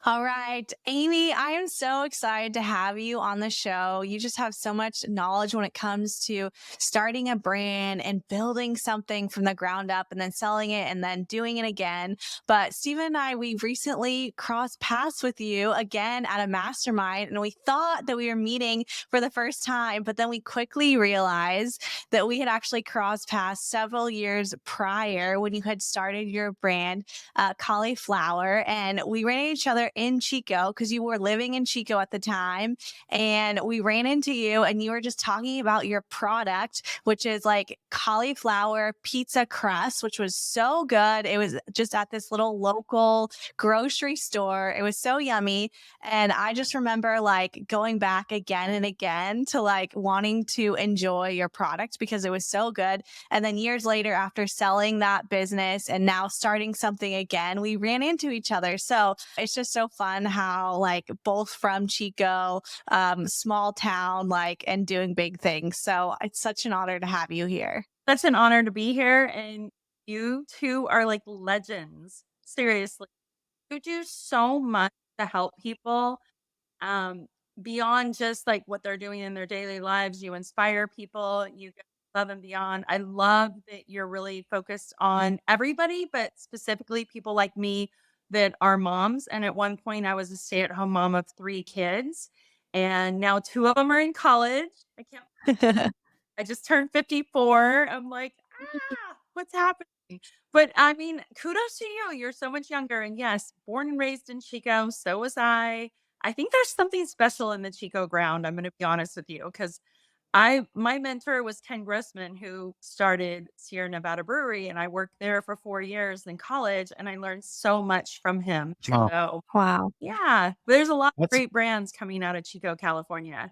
All right, Amy, I am so excited to have you on the show. You just have so much knowledge when it comes to starting a brand and building something from the ground up and then selling it and then doing it again. But Stephen and I, we recently crossed paths with you again at a mastermind, and we thought that we were meeting for the first time, but then we quickly realized that we had actually crossed paths several years prior when you had started your brand, cauliflower, and we ran into each other in Chico because you were living in Chico at the time. And we ran into you, and you were just talking about your product, which is like cauliflower pizza crust, which was so good. It was just at this little local grocery store. It was so yummy. And I just remember like going back again and again to like wanting to enjoy your product because it was so good. And then years later, after selling that business and now starting something again, we ran into each other. So it's just so fun how like both from Chico, small town, like, and doing big things. So it's such an honor to have you here. Such an honor to be here, and you two are like legends. Seriously. You do so much to help people, um, beyond just like what they're doing in their daily lives. You inspire people, you go above and beyond. I love that you're really focused on everybody, but specifically people like me that are moms. And at one point, I was a stay at home mom of three kids, and now two of them are in college. I can't I just turned 54. I'm like, what's happening? But I mean, kudos to you. You're so much younger. And yes, born and raised in Chico. So was I. I think there's something special in the Chico ground. I'm going to be honest with you because my mentor was Ken Grossman, who started Sierra Nevada Brewery, and I worked there for 4 years in college, and I learned so much from him. Oh, So Wow. yeah, there's a lot of that's great brands coming out of Chico, California.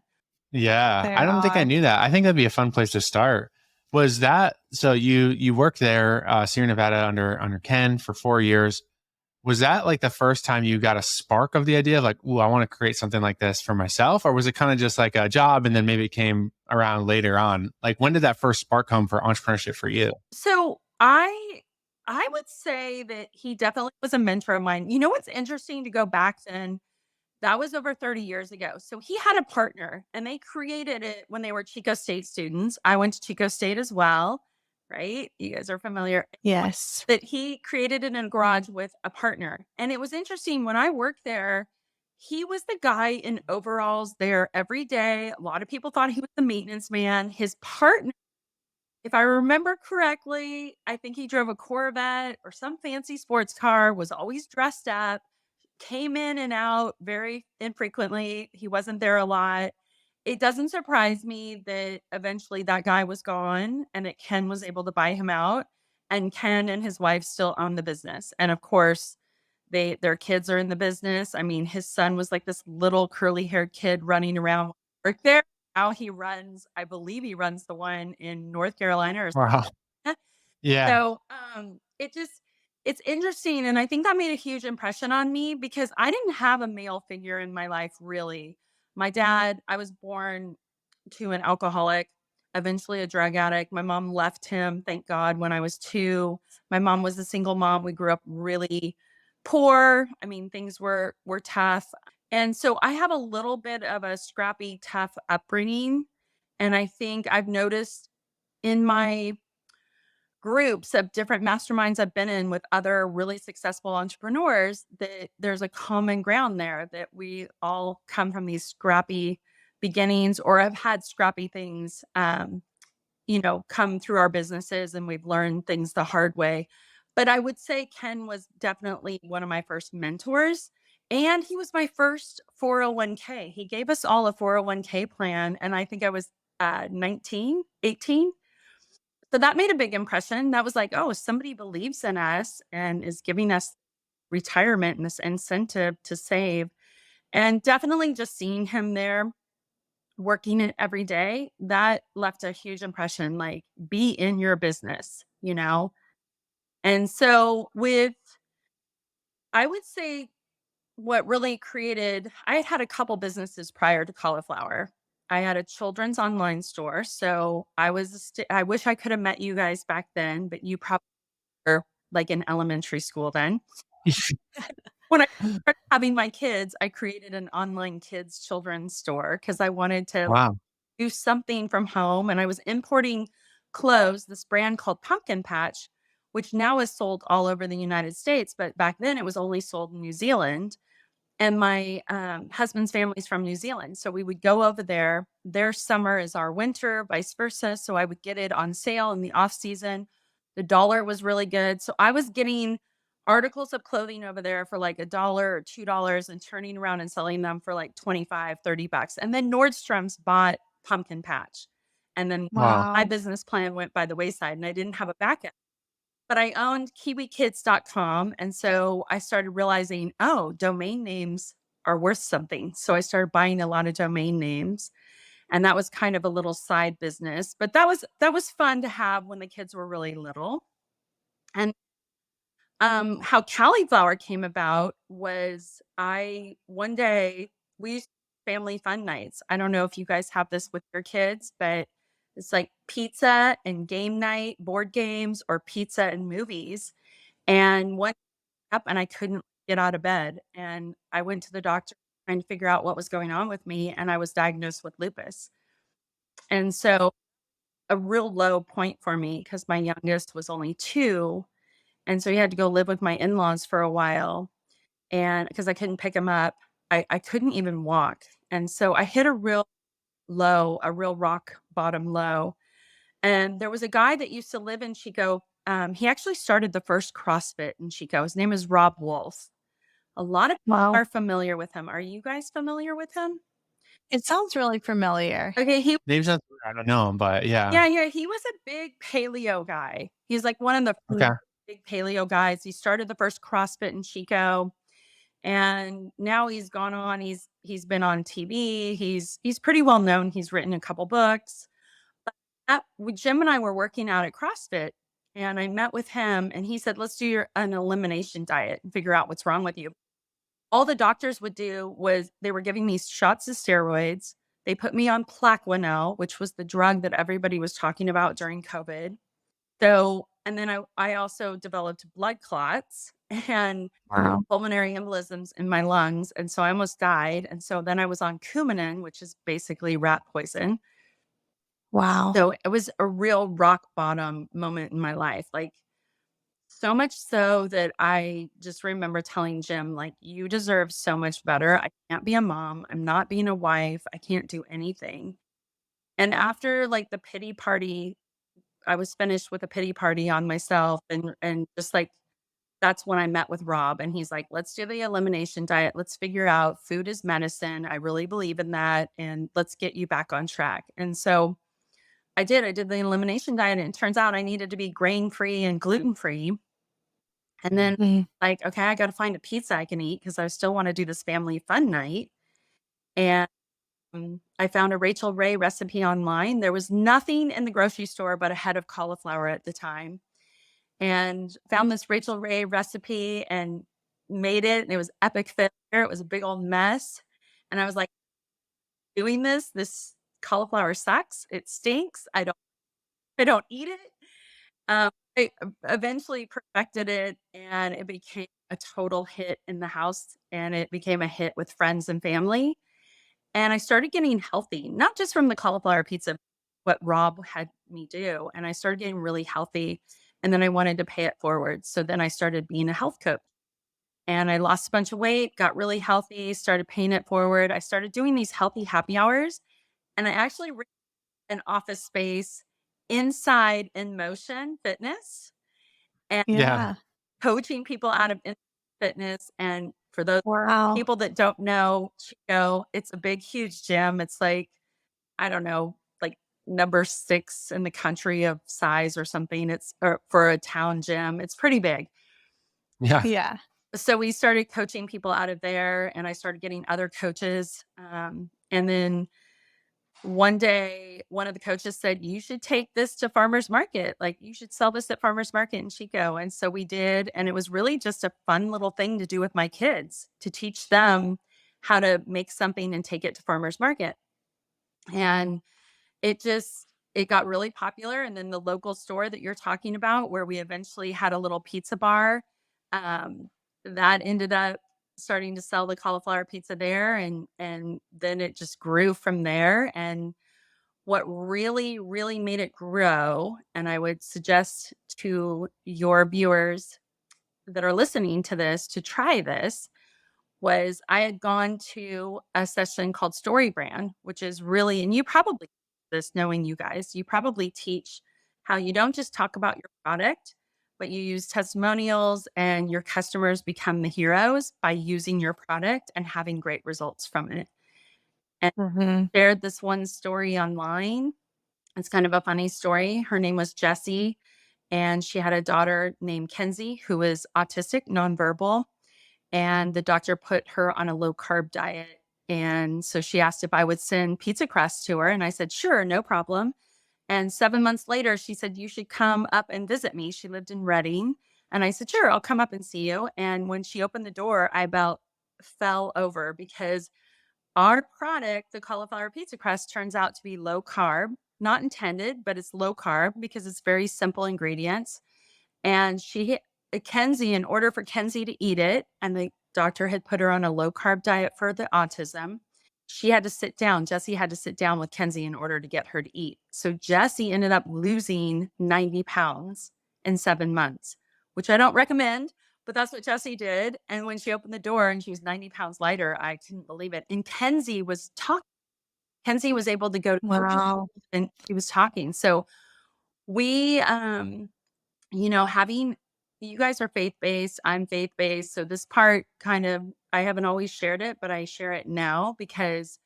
yeah. I There don't think I are. knew that. I think that'd be a fun place to start. Was that so? You worked there, Sierra Nevada under Ken for 4 years. Was that like the first time you got a spark of the idea of like, "Ooh, I want to create something like this for myself," or was it kind of just like a job and then maybe it came around later on? Like, when did that first spark come for entrepreneurship for you? So I would say that he definitely was a mentor of mine. You know what's interesting to go back then? That was over 30 years ago. So he had a partner and they created it when they were Chico State students. I went to Chico State as well, right? You guys are familiar. Yes. That he created it in a garage with a partner. And it was interesting when I worked there, he was the guy in overalls there every day. A lot of people thought he was the maintenance man. His partner, if I remember correctly, I think he drove a Corvette or some fancy sports car, was always dressed up, came in and out very infrequently. He wasn't there a lot. It doesn't surprise me that eventually that guy was gone and that Ken was able to buy him out. And Ken and his wife still own the business. And of course, their kids are in the business. I mean, his son was like this little curly haired kid running around work there. Now he runs, I believe he runs the one in North Carolina or Wow. something. Yeah. So, it's interesting, and I think that made a huge impression on me because I didn't have a male figure in my life really. My dad, I was born to an alcoholic, eventually a drug addict. My mom left him, thank God, when I was 2. My mom was a single mom. We grew up really poor. I mean, things were tough. And so I have a little bit of a scrappy, tough upbringing, and I think I've noticed in my groups of different masterminds I've been in with other really successful entrepreneurs that there's a common ground there that we all come from these scrappy beginnings or have had scrappy things come through our businesses and we've learned things the hard way. But I would say Ken was definitely one of my first mentors and he was my first 401k. He gave us all a 401k plan and I think I was 19, 18. So that made a big impression. That was like, oh, somebody believes in us and is giving us retirement and this incentive to save. And definitely just seeing him there working it every day, that left a huge impression. Like, be in your business. And so, I would say what really created, I had had a couple businesses prior to Cauliflower. I had a children's online store. So I wish I could have met you guys back then, but you probably were like in elementary school then. when I started having my kids, I created an online kids children's store because I wanted to Wow. do something from home. And I was importing clothes, this brand called Pumpkin Patch, which now is sold all over the United States. But back then it was only sold in New Zealand. And my husband's family's from New Zealand. So we would go over there. Their summer is our winter, vice versa. So I would get it on sale in the off season. The dollar was really good. So I was getting articles of clothing over there for like $1 or $2 and turning around and selling them for like 25, $30. And then Nordstrom's bought Pumpkin Patch. And then Wow. my Wow. business plan went by the wayside and I didn't have a backup. But I owned kiwikids.com. And so I started realizing, oh, domain names are worth something. So I started buying a lot of domain names. And that was kind of a little side business. But that was fun to have when the kids were really little. And how cauliflower came about was I one day we used family fun nights. I don't know if you guys have this with your kids, but it's like pizza and game night, board games, or pizza and movies. And one up and I couldn't get out of bed. And I went to the doctor trying to figure out what was going on with me. And I was diagnosed with lupus. And so a real low point for me because my youngest was only 2. And so he had to go live with my in-laws for a while. And because I couldn't pick him up, I couldn't even walk. And so I hit a real low, a real rock bottom low. And there was a guy that used to live in Chico. He actually started the first CrossFit in Chico. His name is Rob Wolf. A lot of people Wow. are familiar with him. Are you guys familiar with him? It sounds really familiar. Okay, Names sounds I don't know him, but yeah. yeah, he was a big paleo guy. He's like one of the Okay. big paleo guys. He started the first CrossFit in Chico. And now he's gone on. He's been on TV. He's pretty well known. He's written a couple books. Jim and I were working out at CrossFit, and I met with him, and he said, "Let's do an elimination diet and figure out what's wrong with you." All the doctors would do was they were giving me shots of steroids. They put me on Plaquenil, which was the drug that everybody was talking about during COVID. So, and then I also developed blood clots and Wow. pulmonary embolisms in my lungs. And so I almost died. And so then I was on Coumadin, which is basically rat poison. Wow. So it was a real rock bottom moment in my life. Like so much so that I just remember telling Jim, like, you deserve so much better. I can't be a mom. I'm not being a wife. I can't do anything. And after like the pity party, I was finished with a pity party on myself and just like that's when I met with Rob and he's like, let's do the elimination diet. Let's figure out food is medicine. I really believe in that. And let's get you back on track. And so I did the elimination diet. And it turns out I needed to be grain free and gluten free. And then, Mm. like, okay, I got to find a pizza I can eat because I still want to do this family fun night. And I found a Rachel Ray recipe online. There was nothing in the grocery store but a head of cauliflower at the time. And found this Rachel Ray recipe and made it. And it was epic failure. It was a big old mess. And I was like, doing this cauliflower sucks. It stinks. I don't eat it. I eventually perfected it and it became a total hit in the house and it became a hit with friends and family. And I started getting healthy, not just from the cauliflower pizza, what Rob had me do. And I started getting really healthy. And then I wanted to pay it forward. So then I started being a health coach and I lost a bunch of weight, got really healthy, started paying it forward. I started doing these healthy happy hours. And I actually ran an office space inside In Motion Fitness and Yeah. Yeah. coaching people out of fitness. And for those Wow. people that don't know Chico, it's a big, huge gym. It's like, I don't know, like number 6 in the country of size or something. It's or for a town gym. It's pretty big. Yeah. Yeah. So we started coaching people out of there and I started getting other coaches. And then one day, one of the coaches said, you should take this to farmer's market. Like you should sell this at farmer's market in Chico. And so we did. And it was really just a fun little thing to do with my kids to teach them how to make something and take it to farmer's market. And it got really popular. And then the local store that you're talking about, where we eventually had a little pizza bar, that ended up starting to sell the cauliflower pizza there, and then it just grew from there. And what really, really made it grow, and I would suggest to your viewers that are listening to this to try this, was I had gone to a session called Story Brand, which is really, and you probably this knowing you guys, you probably teach how you don't just talk about your product, but you use testimonials and your customers become the heroes by using your product and having great results from it. And Mhm. shared this one story online. It's kind of a funny story. Her name was Jessie, and she had a daughter named Kenzie who was autistic, nonverbal, and the doctor put her on a low carb diet. And so she asked if I would send pizza crust to her. And I said, sure, no problem. And 7 months later, she said, you should come up and visit me. She lived in Reading. And I said, sure, I'll come up and see you. And when she opened the door, I about fell over because our product, the cauliflower pizza crust, turns out to be low carb, not intended, but it's low carb because it's very simple ingredients. And Kenzie, in order for Kenzie to eat it, and the doctor had put her on a low carb diet for the autism, she had to sit down. Jessie had to sit down with Kenzie in order to get her to eat. So Jessie ended up losing 90 pounds in 7 months, which I don't recommend, but that's what Jessie did. And when she opened the door and she was 90 pounds lighter, I couldn't believe it. And Kenzie was talking. Kenzie was able to go to Wow. and she was talking. So we, having you guys are faith-based, I'm faith-based. So this part kind of, I haven't always shared it, but I share it now because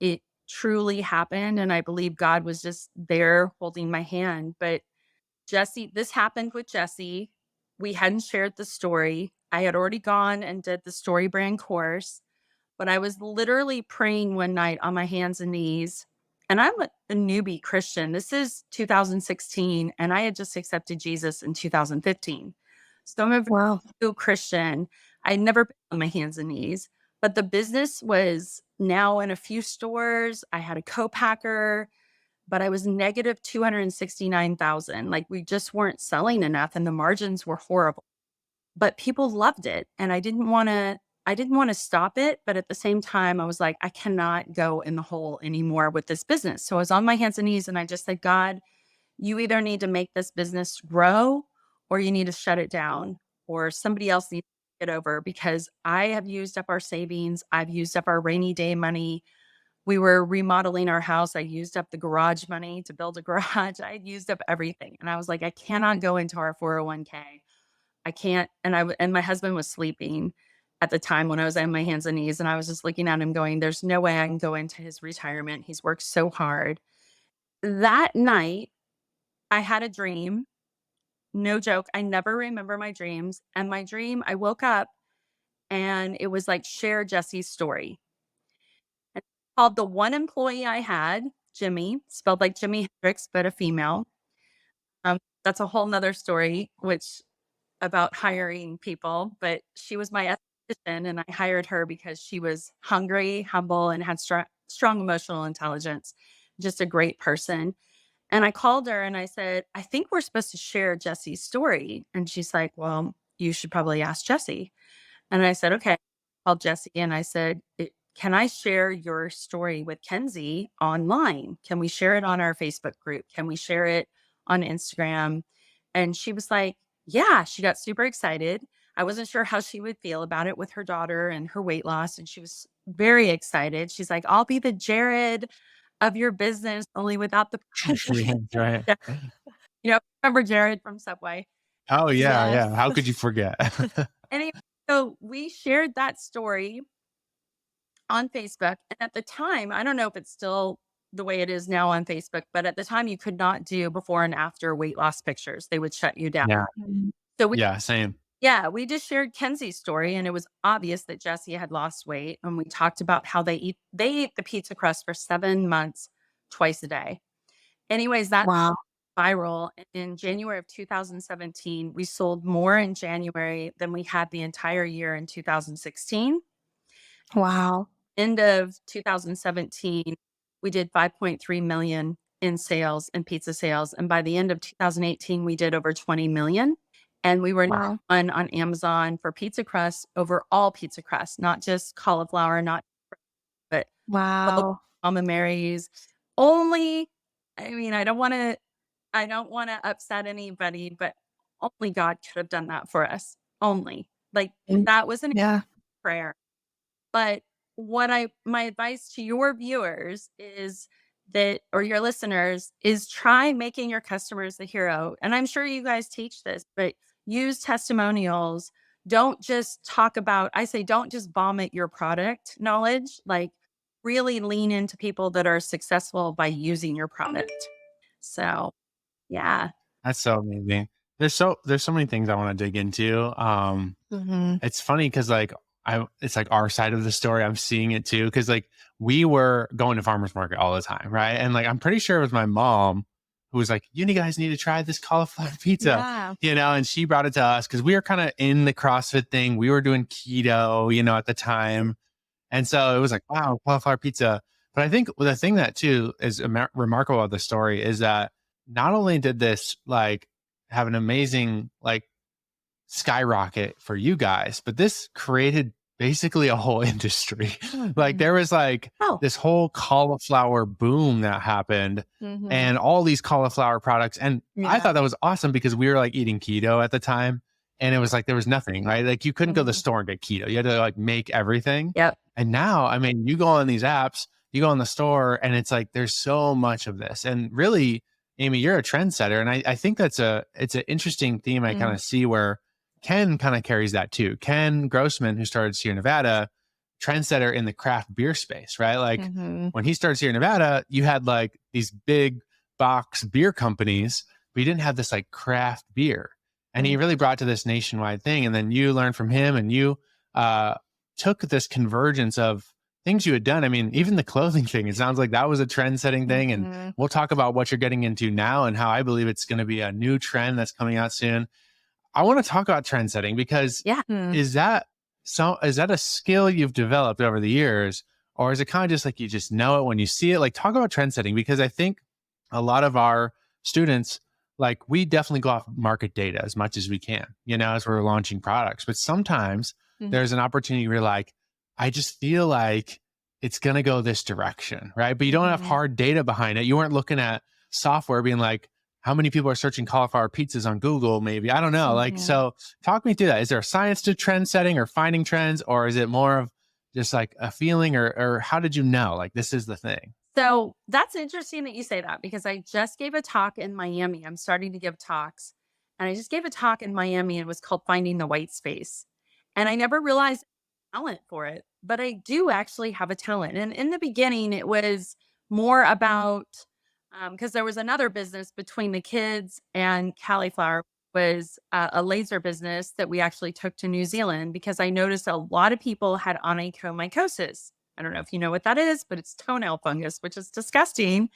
it truly happened. And I believe God was just there holding my hand. But this happened with Jessie. We hadn't shared the story. I had already gone and did the story brand course. But I was literally praying one night on my hands and knees. And I'm a newbie Christian. This is 2016, and I had just accepted Jesus in 2015. So I'm a very Wow. new Christian. I never been on my hands and knees, but the business was now in a few stores. I had a co-packer, but I was negative 269,000. Like we just weren't selling enough, and the margins were horrible, but people loved it. And I didn't want to stop it, but at the same time I was like, I cannot go in the hole anymore with this business. So I was on my hands and knees and I just said, God, you either need to make this business grow or you need to shut it down or somebody else needs to take it over because I have used up our savings. I've used up our rainy day money. We were remodeling our house. I used up the garage money to build a garage. I used up everything. And I was like, I cannot go into our 401k. I can't. And my husband was sleeping at the time when I was on my hands and knees. And I was just looking at him going, there's no way I can go into his retirement. He's worked so hard. That night, I had a dream. No joke. I never remember my dreams. And my dream, I woke up and it was like, share Jesse's story. And it's called The One Employee I Had, Jimmy, spelled like Jimi Hendrix, but a female. That's a whole nother story, which about hiring people, but she was my esthetician and I hired her because she was hungry, humble, and had strong emotional intelligence. Just a great person. And I called her and I said, I think we're supposed to share Jesse's story. And she's like, well, you should probably ask Jesse. And I said, okay. I called Jesse and I said, can I share your story with Kenzie online? Can we share it on our Facebook group? Can we share it on Instagram? And she was like, yeah, she got super excited. I wasn't sure how she would feel about it with her daughter and her weight loss. And she was very excited. She's like, I'll be the Jared of your business, only without the, Yeah, right. remember Jared from Subway. Oh yeah, Yes. yeah. How could you forget? Anyway, so we shared that story on Facebook. And at the time, I don't know if it's still the way it is now on Facebook, but at the time you could not do before and after weight loss pictures. They would shut you down. Yeah, So yeah, same. we just shared Kenzie's story and it was obvious that Jessie had lost weight. And we talked about how they ate the pizza crust for 7 months, twice a day. Anyways, that Wow. viral. In January of 2017, we sold more in January than we had the entire year in 2016. Wow. End of 2017, we did 5.3 million in sales and pizza sales. And by the end of 2018, we did over 20 million. And we were Wow. one on Amazon for pizza crust over all pizza crust, not just cauliflower, not but all Wow. Mama Mary's. Only, I mean, I don't want to upset anybody, but only God could have done that for us. Only. Like Mm. that was an Yeah. prayer. But my advice to your viewers is that, or your listeners, is try making your customers the hero. And I'm sure you guys teach this, but use testimonials. Don't just talk about, I say, don't just vomit your product knowledge. Like, really lean into people that are successful by using your product. So, yeah. That's so amazing. There's so many things I want to dig into. Hmm. It's funny because like it's like our side of the story. I'm seeing it too because like we were going to farmers market all the time, right? And like I'm pretty sure it was my mom who was like, "You guys need to try this cauliflower pizza," Yeah. and she brought it to us because we were kind of in the CrossFit thing. We were doing keto, at the time, and so it was like, wow, cauliflower pizza. But I think the thing that too is remarkable about the story is that not only did this like have an amazing like skyrocket for you guys, but this created basically a whole industry. Like there was like Oh, this whole cauliflower boom that happened Hmm. and all these cauliflower products. And I Yeah. thought that was awesome because we were like eating keto at the time. And it was like there was nothing, right? Like you couldn't go to the Mhm. store and get keto. You had to like make everything. yep. And now, I mean, you go on these apps, you go in the store, and it's like there's so much of this. And really, Amy, you're a trendsetter. And I think it's an interesting theme I kind Mm. of see where Ken kind of carries that too. Ken Grossman, who started Sierra Nevada, trendsetter in the craft beer space, right? Like Mhm. when he started Sierra Nevada, you had like these big box beer companies, but you didn't have this like craft beer. And he Mm. really brought to this nationwide thing. And then you learned from him and you uh, took this convergence of things you had done. I mean, even the clothing thing, it sounds like that was a trend setting thing. And Mhm. we'll talk about what you're getting into now and how I believe it's going to be a new trend that's coming out soon. I want to talk about trend setting because Yeah. Mm. is that a skill you've developed over the years, or is it kind of just like you just know it when you see it? Like talk about trend setting because I think a lot of our students, like we definitely go off market data as much as we can, as we're launching products. But sometimes Mhm. there's an opportunity where you're like, I just feel like it's gonna go this direction, right? But you don't have Mhm. hard data behind it. You weren't looking at software being like, how many people are searching cauliflower pizzas on Google? Maybe. I don't know. Like, Mhm. so talk me through that. Is there a science to trend setting or finding trends, or is it more of just like a feeling or how did you know like this is the thing? So that's interesting that you say that because I just gave a talk in Miami. I'm starting to give talks. And I just gave a talk in Miami and it was called Finding the White Space. And I never realized talent for it, but I do actually have a talent. And in the beginning, it was more about because there was another business between the kids and cauliflower was a laser business that we actually took to New Zealand because I noticed a lot of people had onychomycosis. I don't know if you know what that is, but it's toenail fungus, which is disgusting.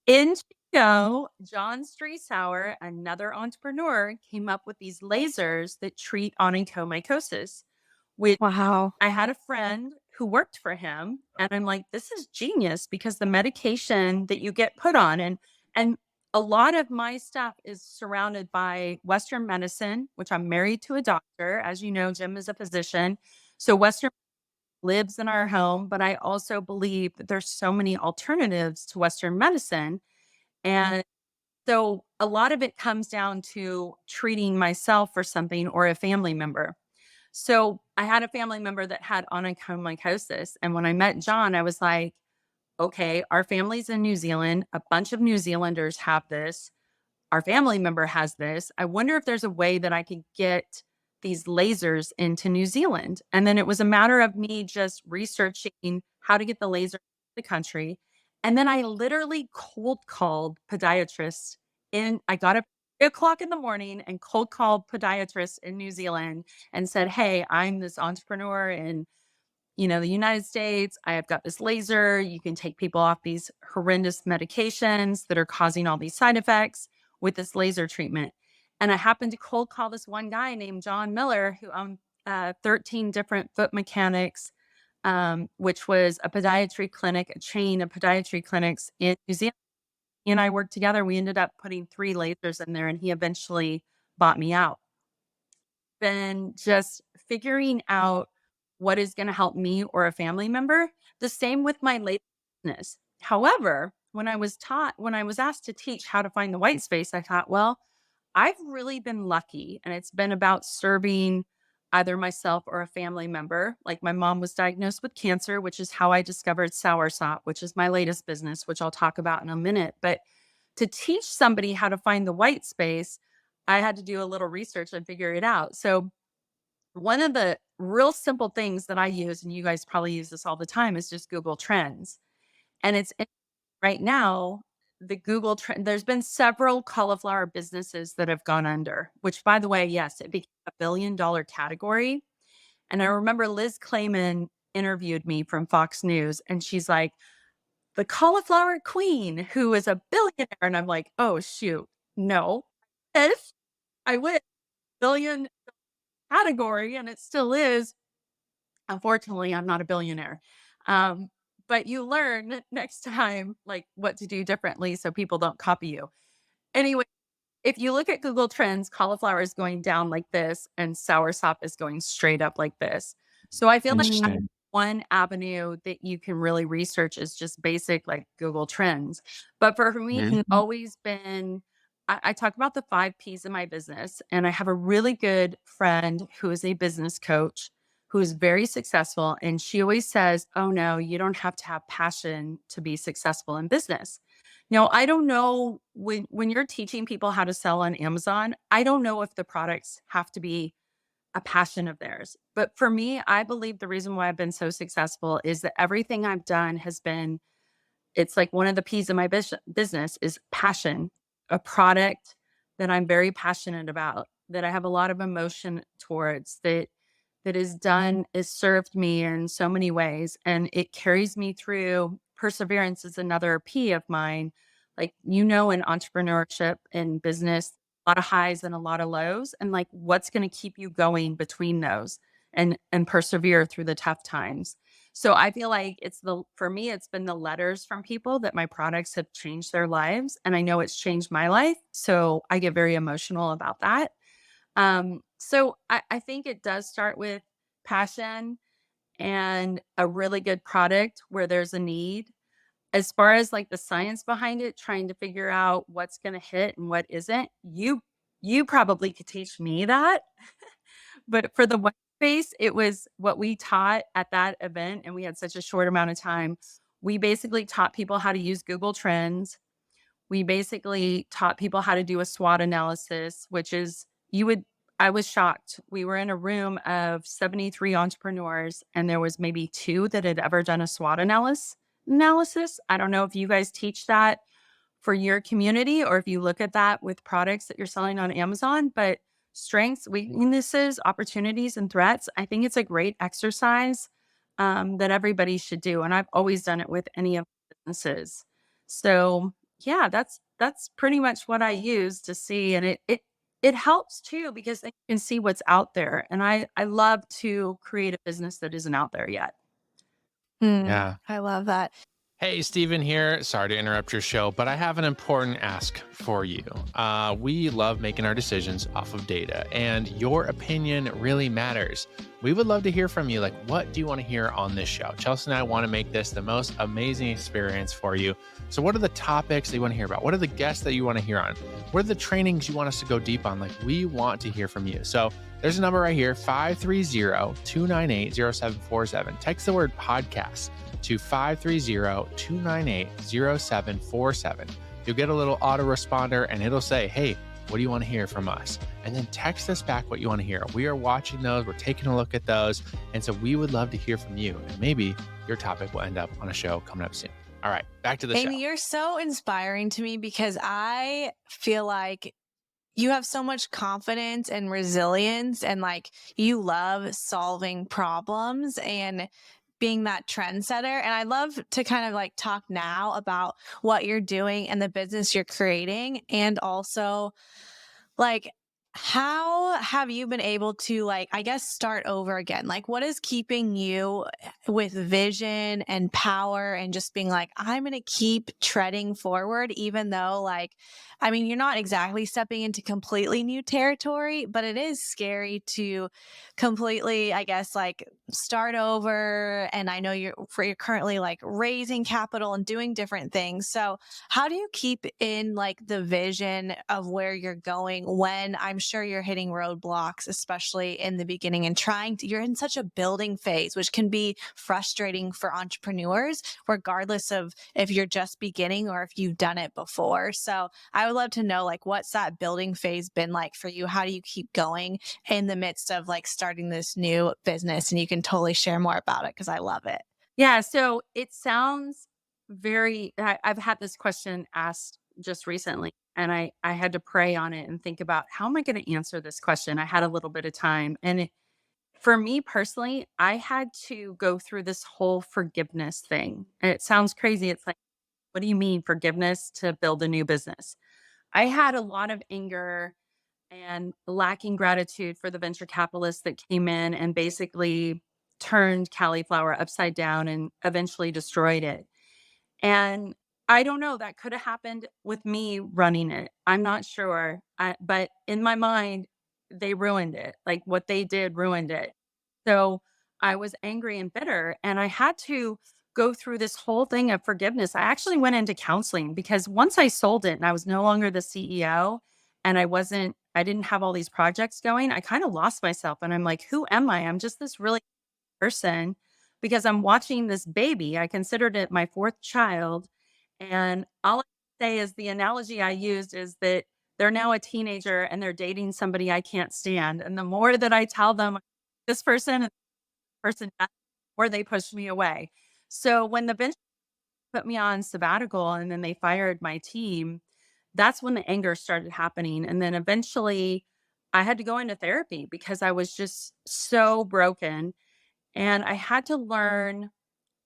In Chico, John Streisauer, another entrepreneur, came up with these lasers that treat onychomycosis, which Wow. I had a friend who worked for him, and I'm like, "This is genius," because the medication that you get put on and a lot of my stuff is surrounded by Western medicine, which I'm married to a doctor. As you know, Jim is a physician. So Western lives in our home, but I also believe that there's so many alternatives to Western medicine. And so a lot of it comes down to treating myself for something or a family member. So I had a family member that had onychomycosis. And when I met John, I was like, okay, our family's in New Zealand. A bunch of New Zealanders have this. Our family member has this. I wonder if there's a way that I could get these lasers into New Zealand. And then it was a matter of me just researching how to get the laser to the country. And then I literally cold called podiatrists I got up 3 o'clock in the morning and cold called podiatrists in New Zealand and said, "Hey, I'm this entrepreneur in the United States. I have got this laser. You can take people off these horrendous medications that are causing all these side effects with this laser treatment." And I happened to cold call this one guy named John Miller, who owned 13 different foot mechanics, which was a podiatry clinic, a chain of podiatry clinics in New Zealand. He and I worked together. We ended up putting 3 lasers in there, and he eventually bought me out. been just figuring out what is going to help me or a family member. The same with my late business. However, when I was asked to teach how to find the white space, I thought, well, I've really been lucky, and it's been about serving either myself or a family member. Like my mom was diagnosed with cancer, which is how I discovered soursop, which is my latest business, which I'll talk about in a minute. But to teach somebody how to find the white space, I had to do a little research and figure it out. So one of the real simple things that I use, and you guys probably use this all the time, is just Google Trends. And right now, the Google trend, there's been several cauliflower businesses that have gone under, which by the way, yes, it became a $1 billion category. And I remember Liz Clayman interviewed me from Fox News, and she's like, the cauliflower queen, who is a billionaire. And I'm like, oh, shoot, no. If I win billion category, and it still is, unfortunately, I'm not a billionaire. But you learn next time, like what to do differently so people don't copy you. Anyway, if you look at Google Trends, cauliflower is going down like this and soursop is going straight up like this. So I feel like that's Interesting. one avenue that you can really research is just basic like Google Trends. But for me, Mhm. it's always been, I talk about the 5 Ps in my business, and I have a really good friend who is a business coach who is very successful. And she always says, oh no, you don't have to have passion to be successful in business. Now, I don't know when you're teaching people how to sell on Amazon, I don't know if the products have to be a passion of theirs. But for me, I believe the reason why I've been so successful is that everything I've done has been, it's like one of the P's of my business is passion, a product that I'm very passionate about, that I have a lot of emotion towards, that is done, is served me in so many ways. And it carries me through. Perseverance is another P of mine. Like, in entrepreneurship and business, a lot of highs and a lot of lows. And like, what's going to keep you going between those and persevere through the tough times. So I feel like for me, it's been the letters from people that my products have changed their lives. And I know it's changed my life. So I get very emotional about that. So I think it does start with passion and a really good product where there's a need. As far as like the science behind it, trying to figure out what's going to hit and what isn't, you probably could teach me that. But for the white space, it was what we taught at that event, and we had such a short amount of time. We basically taught people how to use Google Trends. We basically taught people how to do a SWOT analysis, which is I was shocked. We were in a room of 73 entrepreneurs, and there was maybe 2 that had ever done a SWOT analysis. I don't know if you guys teach that for your community or if you look at that with products that you're selling on Amazon, but strengths, weaknesses, opportunities, and threats, I think it's a great exercise that everybody should do. And I've always done it with any of the businesses. So yeah, that's pretty much what I use to see. And it helps too because then you can see what's out there. And I love to create a business that isn't out there yet. Yeah. I love that. Hey, Steven here. Sorry to interrupt your show, but I have an important ask for you. We love making our decisions off of data, and your opinion really matters. We would love to hear from you. Like, what do you want to hear on this show? Chelsey and I want to make this the most amazing experience for you. So what are the topics that you want to hear about? What are the guests that you want to hear on? What are the trainings you want us to go deep on? Like, we want to hear from you. So there's a number right here, 530-298-0747. Text the word podcast to 530-298-0747. You'll get a little autoresponder and it'll say, hey, what do you want to hear from us? And then text us back what you want to hear. We are watching those. We're taking a look at those. And so we would love to hear from you. And maybe your topic will end up on a show coming up soon. All right, back to the show. Amy, you're so inspiring to me because I feel like you have so much confidence and resilience, and like you love solving problems and being that trendsetter. And I'd love to kind of like talk now about what you're doing and the business you're creating. And also like, how have you been able to like, I guess, start over again? Like, what is keeping you with vision and power and just being like, I'm going to keep treading forward, even though like I mean, you're not exactly stepping into completely new territory, but it is scary to completely, I guess, like start over. And I know you're currently like raising capital and doing different things. So how do you keep in like the vision of where you're going when I'm sure you're hitting roadblocks, especially in the beginning and you're in such a building phase, which can be frustrating for entrepreneurs, regardless of if you're just beginning or if you've done it before. So I would love to know, like, what's that building phase been like for you? How do you keep going in the midst of like starting this new business? And you can totally share more about it because I love it. Yeah, so it sounds I've had this question asked just recently, and I had to pray on it and think about how am I going to answer this question. I had a little bit of time, and for me personally, I had to go through this whole forgiveness thing. And it sounds crazy. It's like, what do you mean forgiveness to build a new business? I had a lot of anger and lacking gratitude for the venture capitalists that came in and basically turned cauliflower upside down and eventually destroyed it. And I don't know, that could have happened with me running it. I'm not sure. But in my mind, they ruined it. Like what they did ruined it. So I was angry and bitter, and I had to go through this whole thing of forgiveness. I actually went into counseling because once I sold it and I was no longer the CEO and I didn't have all these projects going, I kind of lost myself. And I'm like, who am I? I'm just this really person because I'm watching this baby. I considered it my fourth child. And all I can say is the analogy I used is that they're now a teenager and they're dating somebody I can't stand. And the more that I tell them this person and person, the more they push me away. So when the venture put me on sabbatical and then they fired my team, that's when the anger started happening. And then eventually I had to go into therapy because I was just so broken, and I had to learn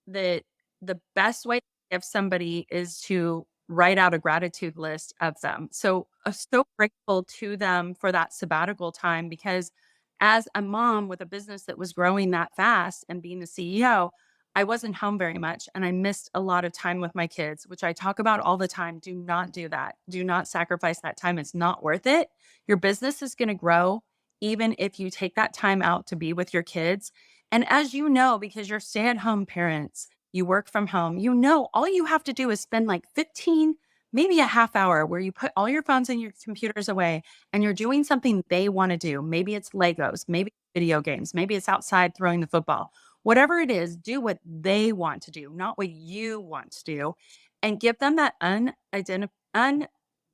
that the best way to give somebody is to write out a gratitude list of them. So, so grateful to them for that sabbatical time because as a mom with a business that was growing that fast and being the CEO, I wasn't home very much and I missed a lot of time with my kids, which I talk about all the time. Do not do that. Do not sacrifice that time. It's not worth it. Your business is going to grow even if you take that time out to be with your kids. And as you know, because you're stay at home parents, you work from home, you know, all you have to do is spend like 15, maybe a half hour where you put all your phones and your computers away and you're doing something they want to do. Maybe it's Legos, maybe it's video games, maybe it's outside throwing the football. Whatever it is, do what they want to do, not what you want to do, and give them that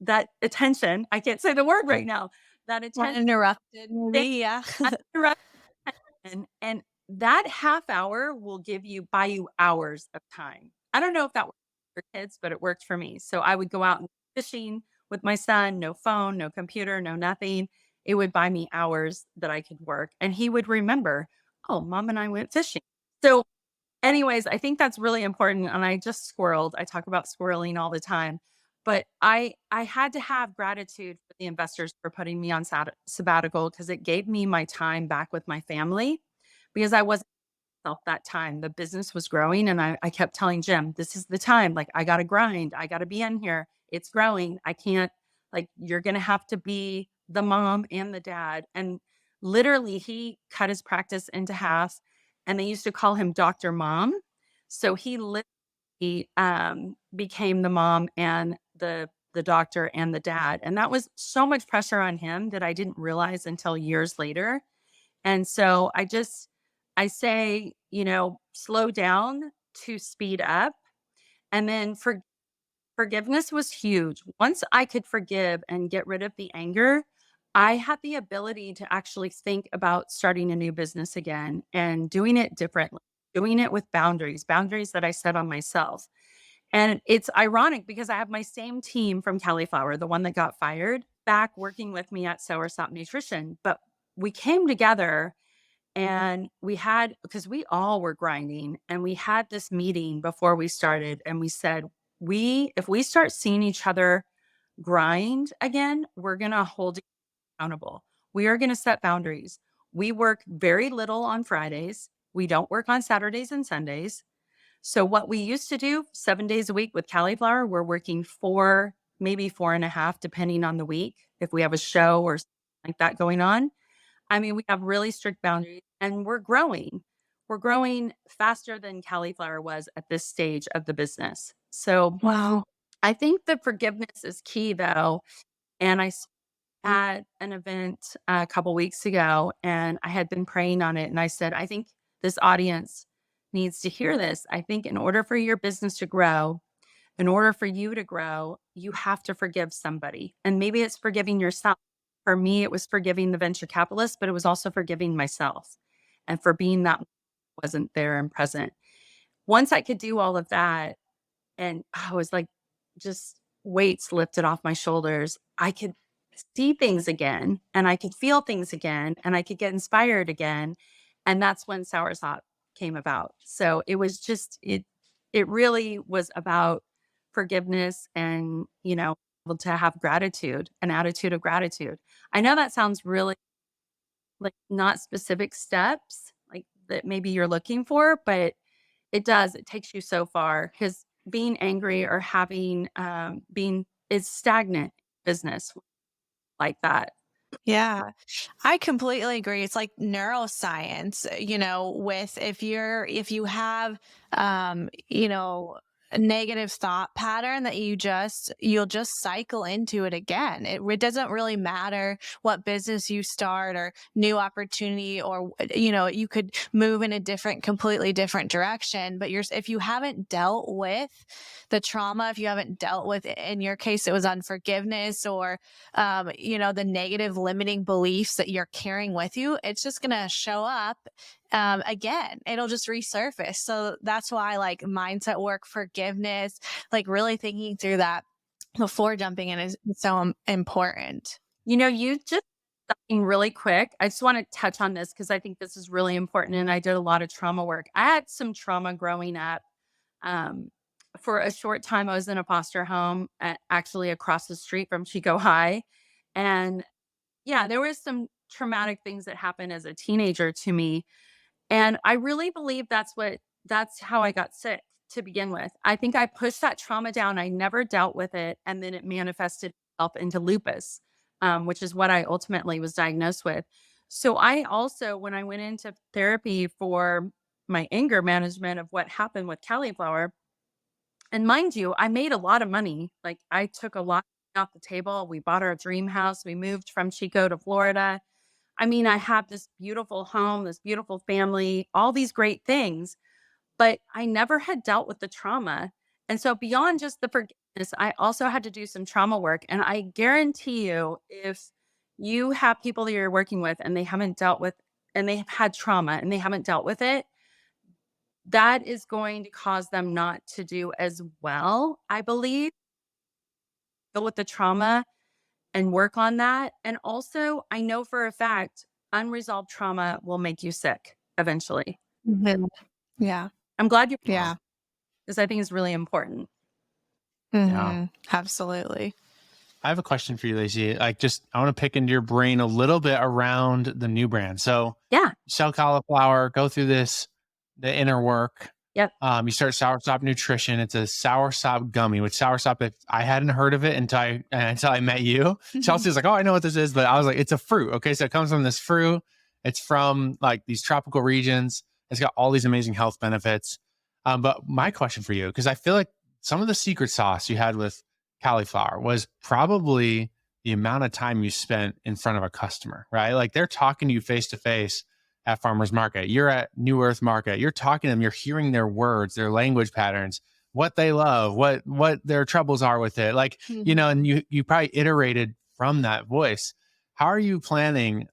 that attention. I can't say the word right now. That attention. Uninterrupted, maybe. Yeah. Uninterrupted and that half hour will buy you hours of time. I don't know if that works for kids, but it worked for me. So I would go out and fishing with my son, no phone, no computer, no nothing. It would buy me hours that I could work. And he would remember, oh, mom and I went fishing. So, anyways, I think that's really important. And I just squirreled. I talk about squirreling all the time. But I had to have gratitude for the investors for putting me on sabbatical because it gave me my time back with my family because I wasn't myself that time. The business was growing and I kept telling Jim, this is the time. Like, I got to grind. I got to be in here. It's growing. I can't, like, you're going to have to be the mom and the dad. And literally, he cut his practice into half and they used to call him Dr. Mom. So he literally became the mom and the doctor and the dad. And that was so much pressure on him that I didn't realize until years later. And so I say, slow down to speed up. And then forgiveness was huge. Once I could forgive and get rid of the anger, I had the ability to actually think about starting a new business again and doing it differently, doing it with boundaries that I set on myself. And it's ironic because I have my same team from Cauliflower, the one that got fired, back working with me at Soursop Nutrition. But we came together and because we all were grinding, and we had this meeting before we started, and we said, if we start seeing each other grind again, we're going to hold each other accountable. We are going to set boundaries. We work very little on Fridays. We don't work on Saturdays and Sundays. So what we used to do 7 days a week with Cauliflower, we're working 4 maybe 4.5, depending on the week, if we have a show or something like that going on. I mean, we have really strict boundaries and we're growing. We're growing faster than cauliflower was at this stage of the business. So Wow. I think the forgiveness is key though. And at an event a couple weeks ago and I had been praying on it. And I said, I think this audience needs to hear this. I think in order for your business to grow, in order for you to grow, you have to forgive somebody. And maybe it's forgiving yourself. For me, it was forgiving the venture capitalist, but it was also forgiving myself and for being that wasn't there and present. Once I could do all of that, and I was like, just weights lifted off my shoulders, I could see things again and I could feel things again and I could get inspired again. And that's when Soursop came about. So it was just, it really was about forgiveness and, able to have gratitude, an attitude of gratitude. I know that sounds really like not specific steps like that maybe you're looking for, but it does. It takes you so far because being angry or having being is stagnant business like that. Yeah, I completely agree. It's like neuroscience, with if you have, a negative thought pattern that you'll just cycle into it again. It doesn't really matter what business you start or new opportunity or, you could move in a completely different direction. But if you haven't dealt with the trauma, if you haven't dealt with, in your case, it was unforgiveness or the negative limiting beliefs that you're carrying with you, it's just going to show up again. It'll just resurface. So that's why like mindset work, forgiveness, like really thinking through that before jumping in is so important. You just something really quick. I just want to touch on this because I think this is really important. And I did a lot of trauma work. I had some trauma growing up. Um, for a short time, I was in a foster home, actually across the street from Chico High. And yeah, there was some traumatic things that happened as a teenager to me. And I really believe that's how I got sick to begin with. I think I pushed that trauma down. I never dealt with it. And then it manifested itself into lupus, which is what I ultimately was diagnosed with. So I also, when I went into therapy for my anger management of what happened with cauliflower, and mind you, I made a lot of money. Like I took a lot off the table. We bought our dream house. We moved from Chico to Florida. I mean, I have this beautiful home, this beautiful family, all these great things, but I never had dealt with the trauma. And so beyond just the forgiveness, I also had to do some trauma work. And I guarantee you, if you have people that you're working with and they haven't dealt with, and they have had trauma and they haven't dealt with it, that is going to cause them not to do as well, I believe, deal with the trauma and work on that. And also, I know for a fact, unresolved trauma will make you sick eventually. Mhm. Yeah. I'm glad you Yeah. because I think it's really important. Yeah. Absolutely. I have a question for you, Lacey. Like, just I want to pick into your brain a little bit around the new brand. So, Yeah. sell cauliflower, go through the inner work. Yep. You start Soursop Nutrition. It's a Soursop gummy, which Soursop, if I hadn't heard of it until I met you. Chelsey was like, oh, I know what this is. But I was like, it's a fruit. Okay. So it comes from this fruit. It's from like these tropical regions. It's got all these amazing health benefits. But my question for you, because I feel like some of the secret sauce you had with cauliflower was probably the amount of time you spent in front of a customer, right? Like they're talking to you face to face at farmers market. You're at New Earth market. You're talking to them. You're hearing their words, their language patterns, what they love, what their troubles are with it. Like, and you probably iterated from that voice. How are you planning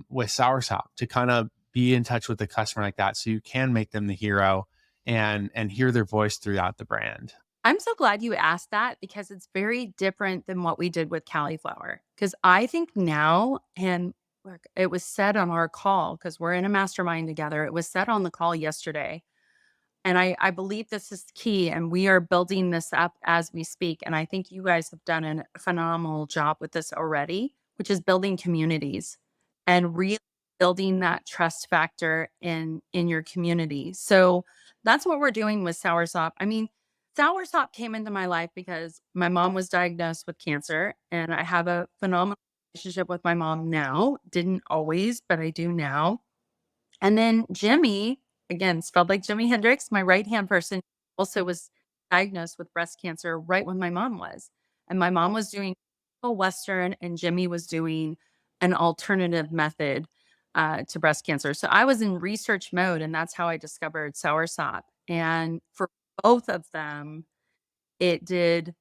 with Soursop to kind of be in touch with the customer like that so you can make them the hero and hear their voice throughout the brand? I'm so glad you asked that because it's very different than what we did with cauliflower. Because I think now, and look, it was said on our call, because we're in a mastermind together, it was said on the call yesterday. And I believe this is key, and we are building this up as we speak. And I think you guys have done a phenomenal job with this already, which is building communities and really building that trust factor in your community. So that's what we're doing with Soursop. I mean, Soursop came into my life because my mom was diagnosed with cancer, and I have a phenomenal relationship with my mom now. Didn't always, but I do now. And then Jimmy, again, spelled like Jimi Hendrix, my right-hand person, also was diagnosed with breast cancer right when my mom was. And my mom was doing a Western, and Jimmy was doing an alternative method to breast cancer. So I was in research mode, and that's how I discovered soursop. And for both of them, it did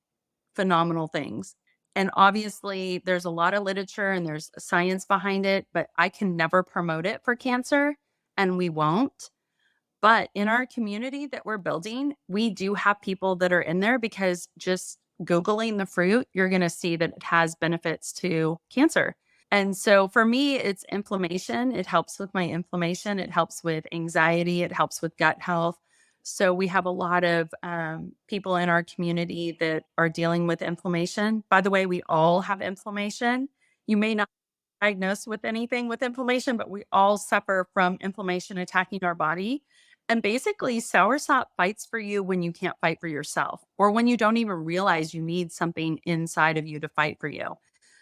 phenomenal things. And obviously, there's a lot of literature and there's science behind it, but I can never promote it for cancer, and we won't. But in our community that we're building, we do have people that are in there because just Googling the fruit, you're going to see that it has benefits to cancer. And so for me, it's inflammation. It helps with my inflammation. It helps with anxiety. It helps with gut health. So we have a lot of people in our community that are dealing with inflammation. By the way, we all have inflammation. You may not be diagnosed with anything with inflammation, but we all suffer from inflammation attacking our body. And basically, soursop fights for you when you can't fight for yourself, or when you don't even realize you need something inside of you to fight for you.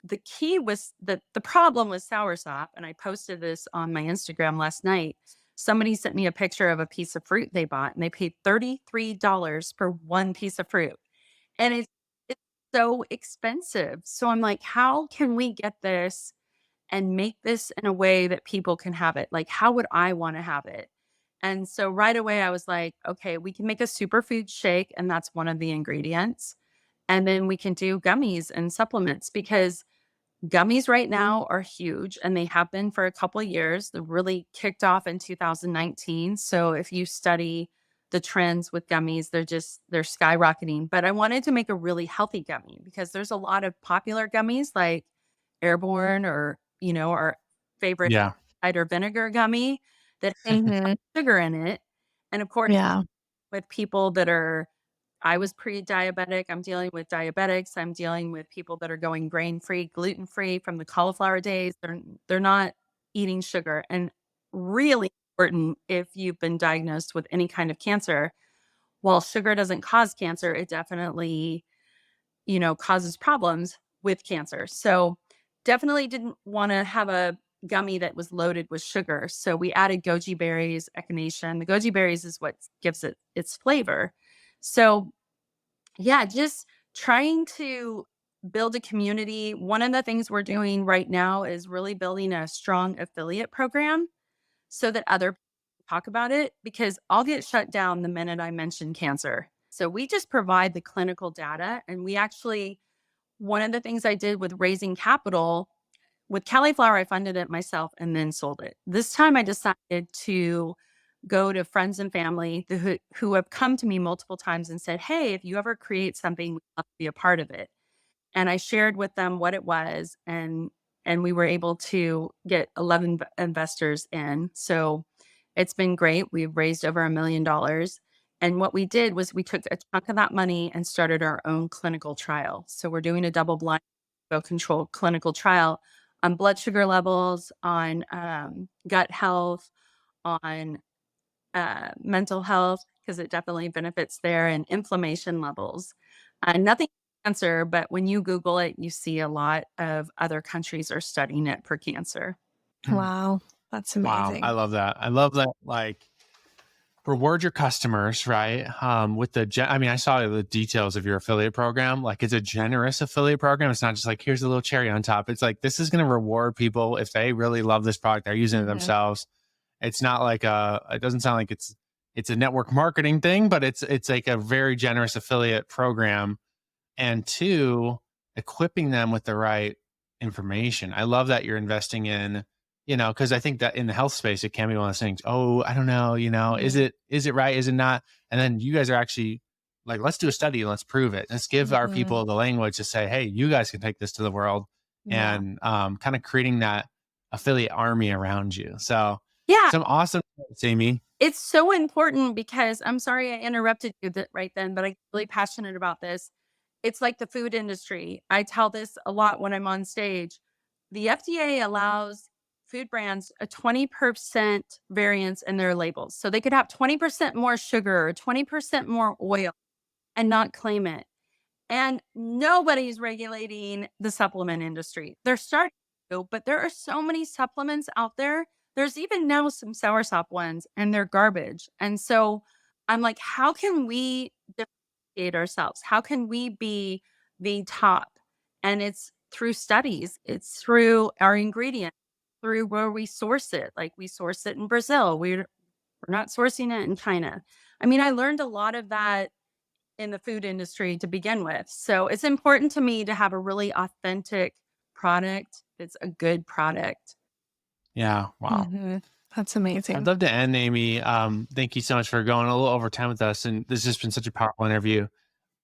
The key was the problem with soursop, and I posted this on my Instagram last night. Somebody sent me a picture of a piece of fruit they bought, and they paid $33 for one piece of fruit. And it's so expensive. So I'm like, how can we get this and make this in a way that people can have it? Like, how would I want to have it? And so right away, I was like, okay, we can make a superfood shake, and that's one of the ingredients. And then we can do gummies and supplements, because gummies right now are huge, and they have been for a couple of years. They really kicked off in 2019. So if you study the trends with gummies, they're skyrocketing. But I wanted to make a really healthy gummy, because there's a lot of popular gummies like Airborne, or, our favorite Yeah. cider vinegar gummy that has Hmm. sugar in it. And of course, Yeah. with people that are I was pre-diabetic. I'm dealing with diabetics. I'm dealing with people that are going grain-free, gluten-free from the cauliflower days. They're not eating sugar. And really important, if you've been diagnosed with any kind of cancer, while sugar doesn't cause cancer, it definitely, causes problems with cancer. So definitely didn't want to have a gummy that was loaded with sugar. So we added goji berries, echinacea. The goji berries is what gives it its flavor. So yeah, just trying to build a community. One of the things we're doing right now is really building a strong affiliate program so that other people talk about it, because I'll get shut down the minute I mention cancer. So we just provide the clinical data. And we actually, one of the things I did with raising capital with cauliflower, I funded it myself and then sold it. This time I decided to go to friends and family who have come to me multiple times and said, "Hey, if you ever create something, we'd love to be a part of it." And I shared with them what it was, and we were able to get 11 investors in. So it's been great. We've raised over $1 million. And what we did was we took a chunk of that money and started our own clinical trial. So we're doing a double blind, controlled clinical trial on blood sugar levels, on gut health, on mental health, because it definitely benefits there, and inflammation levels. Nothing cancer, but when you Google it, you see a lot of other countries are studying it for cancer. Wow. That's Wow. I amazing. love that. I love that. Like, reward your customers, right? With I mean, I saw the details of your affiliate program. Like, it's a generous affiliate program. It's not just like, here's a little cherry on top. It's like, this is going to reward people if they really love this product. They're using it Mhm. themselves. It's not like it doesn't sound like it's a network marketing thing, but it's like a very generous affiliate program. And two, equipping them with the right information. I love that you're investing in, because I think that in the health space, it can be one of those things. Oh, I don't know, is Mhm. it right? Is it not? And then you guys are actually like, let's do a study and let's prove it. Let's give our Mhm. people the language to say, hey, you guys can take this to the world, Yeah. and kind of creating that affiliate army around you. So Yeah, some awesome tips, Amy. it's so important, because I'm sorry I interrupted you right then, but I'm really passionate about this. It's like the food industry. I tell this a lot when I'm on stage. The FDA allows food brands a 20% variance in their labels. So they could have 20% more sugar or 20% more oil. and not claim it. And nobody's regulating the supplement industry. They're starting to, but there are so many supplements out there. There's even now some soursop ones, and they're garbage. And so I'm like, how can we differentiate ourselves? How can we be the top? And it's through studies, it's through our ingredients, through where we source it. Like we source it in Brazil. We're not sourcing it in China. I mean, I learned a lot of that in the food industry to begin with. So it's important to me to have a really authentic product. It's a good product. Yeah. Wow. That's I'd amazing. love to end, Amy. Thank you so much for going a little over time with us. And this has been such a powerful interview.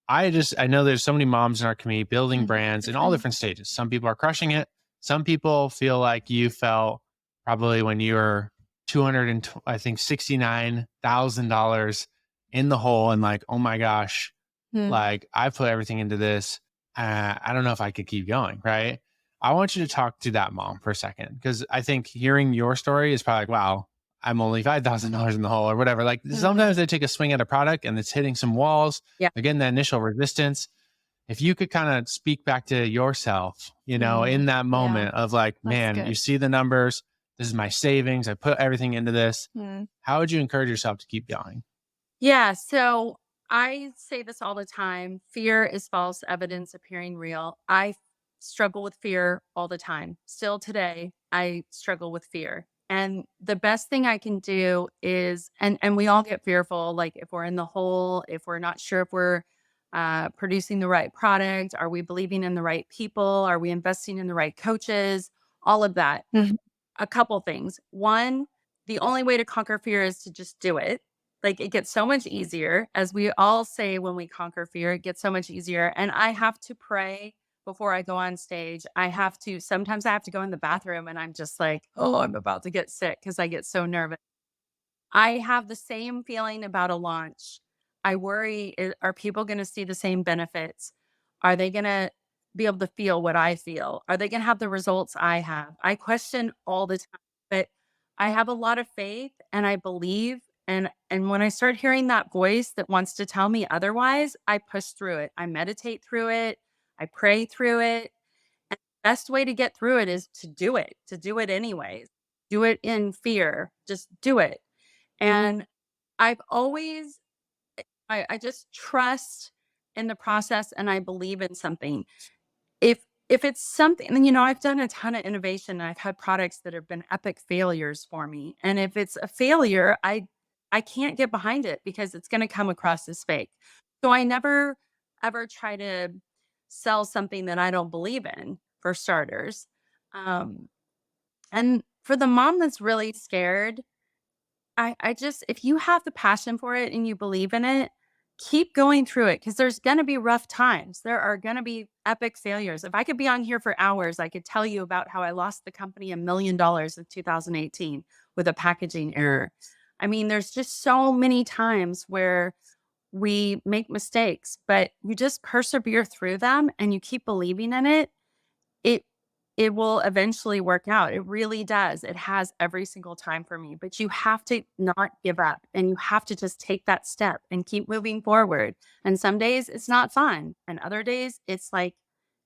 I know there's so many moms in our community building brands in all different stages. Some people are crushing it. Some people feel like you felt probably when you were $69,000 in the hole and like, oh my gosh, like I put everything into this. I don't know if I could keep going. Right. I want you to talk to that mom for a second, because I think hearing your story is probably like, wow, I'm only $5,000 in the hole or whatever. Like sometimes they take a swing at a product and it's hitting some walls. Yeah. Again, that initial resistance. If you could kind of speak back to yourself, in that moment of like, man, good. you see the numbers. This is my savings. I put everything into this. How would you encourage yourself to keep going? Yeah. So I say this all the time. Fear is false evidence appearing real. I struggle with fear all the time. Still today, I struggle with fear. And the best thing I can do is, and we all get fearful, like if we're in the hole, if we're not sure if we're producing the right product, are we believing in the right people? Are we investing in the right coaches? All of that. A couple things. One, the only way to conquer fear is to just do it. Like it gets so much easier. As we all say, when we conquer fear, it gets so much easier. And I have to pray before I go on stage. Sometimes I have to go in the bathroom and I'm just like, oh, I'm about to get sick because I get so nervous. I have the same feeling about a launch. I worry, are people going to see the same benefits? Are they going to be able to feel what I feel? Are they going to have the results I have? I question all the time, but I have a lot of faith and I believe. And when I start hearing that voice that wants to tell me otherwise, I push through it. I meditate through it. I pray through it. And the best way to get through it is to do it anyways. Do it in fear. Just do it. And I've always, I just trust in the process and I believe in something. If it's something, and I've done a ton of innovation. I've had products that have been epic failures for me. And if it's a failure, I can't get behind it because it's going to come across as fake. So I never ever try to sell something that I don't believe in, for starters. And for the mom that's really scared, I just, if you have the passion for it and you believe in it, keep going through it because there's going to be rough times. There are going to be epic failures. If I could be on here for hours, I could tell you about how I lost the company $1 million in 2018 with a packaging error. I mean, there's just so many times where we make mistakes, but you just persevere through them and you keep believing in it. It it will eventually work out. It really does. It has every single time for me, but you have to not give up and you have to just take that step and keep moving forward. And some days it's not fun. And other days it's like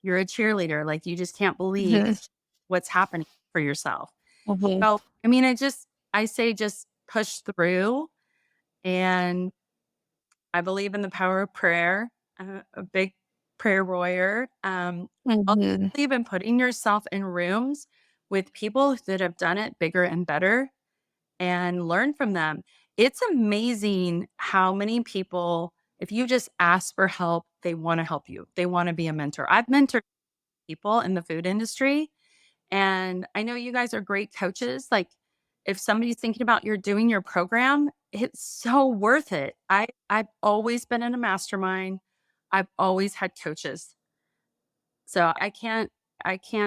you're a cheerleader. Like you just can't believe what's happening for yourself. So, I mean, I say just push through. And I believe in the power of prayer. I'm a big prayer warrior. Also believe in putting yourself in rooms with people that have done it bigger and better and learn from them. It's amazing how many people, if you just ask for help, they want to help you. They want to be a mentor. I've mentored people in the food industry, and I know you guys are great coaches. Like if somebody's thinking about doing your program, it's so worth it. I've always been in a mastermind. I've always had coaches. So I can't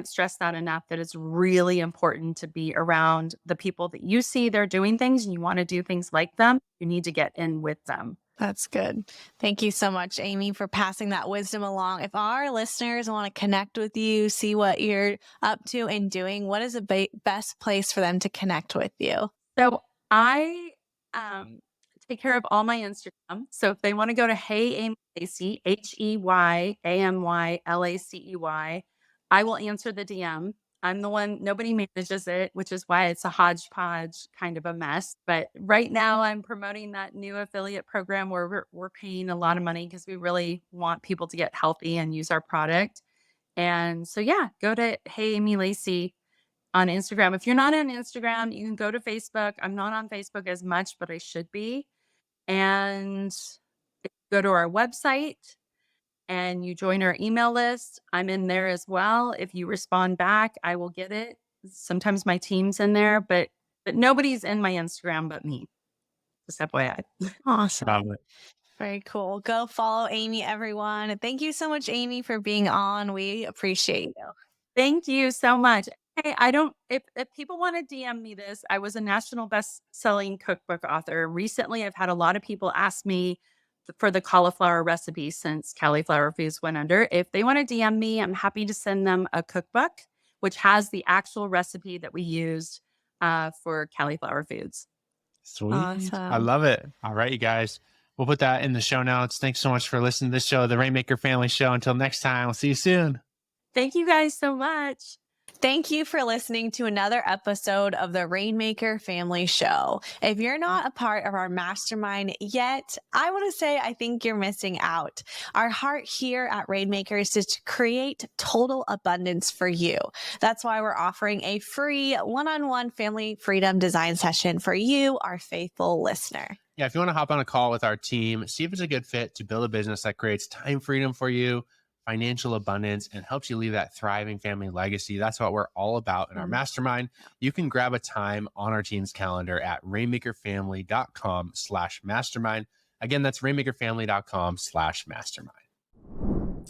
stress that enough, that it's really important to be around the people that you see they're doing things and you want to do things like them. You need to get in with them. That's good. Thank you so much, Amy, for passing that wisdom along. If our listeners want to connect with you, see what you're up to and doing, what is the best place for them to connect with you? So I take care of all my Instagram. So if they want to go to Hey Amy Lacey, HeyAmyLacey. I will answer the DM. I'm the one, nobody manages it, which is why it's a hodgepodge kind of a mess. But right now I'm promoting that new affiliate program where we're paying a lot of money because we really want people to get healthy and use our product. And so, yeah, go to Hey Amy Lacey on Instagram. If you're not on Instagram, you can go to Facebook. I'm not on Facebook as much, but I should be. And go to our website and you join our email list. I'm in there as well. If you respond back, I will get it. Sometimes my team's in there, but nobody's in my Instagram but me. Just FYI. Awesome. Love it. Very cool. Go follow Amy, everyone. Thank you so much, Amy, for being on. We appreciate you. Thank you so much. Hey, if people want to DM me this, I was a national best-selling cookbook author. Recently, I've had a lot of people ask me for the cauliflower recipe since Cauliflower Foods went under. If they want to DM me, I'm happy to send them a cookbook, which has the actual recipe that we used for Cauliflower Foods. Sweet. I Awesome. love it. All right, you guys. We'll put that in the show notes. Thanks so much for listening to this show, the Rainmaker Family Show. Until next time, we'll see you soon. Thank you guys so much. Thank you for listening to another episode of the Rainmaker Family Show. If you're not a part of our mastermind yet, I want to say I think you're missing out. Our heart here at Rainmakers is to create total abundance for you. That's why we're offering a free one-on-one family freedom design session for you, our faithful listener. Yeah, if you want to hop on a call with our team, see if it's a good fit to build a business that creates time freedom for you, financial abundance, and helps you leave that thriving family legacy. That's what we're all about in our mastermind. You can grab a time on our team's calendar at rainmakerfamily.com/mastermind. Again, that's rainmakerfamily.com/mastermind.